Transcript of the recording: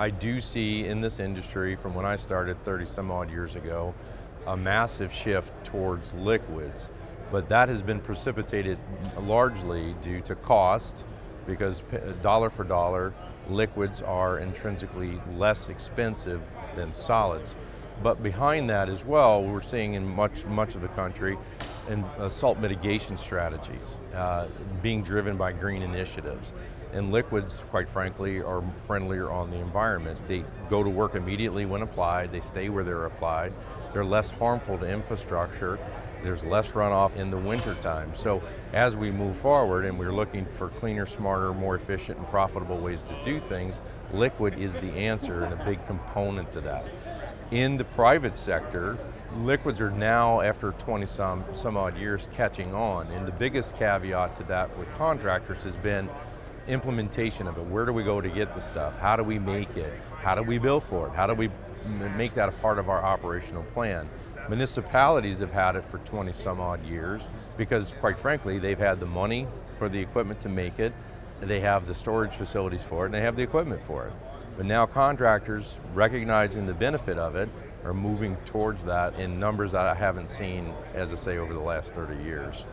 I do see in this industry, from when I started 30 some odd years ago, a massive shift towards liquids. But that has been precipitated largely due to cost, because dollar for dollar, liquids are intrinsically less expensive than solids. But behind that as well, we're seeing in much of the country in salt mitigation strategies being driven by green initiatives. And liquids, quite frankly, are friendlier on the environment. They go to work immediately when applied, they stay where they're applied, they're less harmful to infrastructure, there's less runoff in the winter time. So as we move forward and we're looking for cleaner, smarter, more efficient and profitable ways to do things, liquid is the answer and a big component to that. In the private sector, liquids are now, after 20 some odd years, catching on. And the biggest caveat to that with contractors has been implementation of it. Where do we go to get the stuff? How do we make it? How do we bill for it? How do we make that a part of our operational plan? Municipalities have had it for 20 some odd years because, quite frankly, they've had the money for the equipment to make it, they have the storage facilities for it, and they have the equipment for it. But now contractors, recognizing the benefit of it, are moving towards that in numbers that I haven't seen, as I say, over the last 30 years.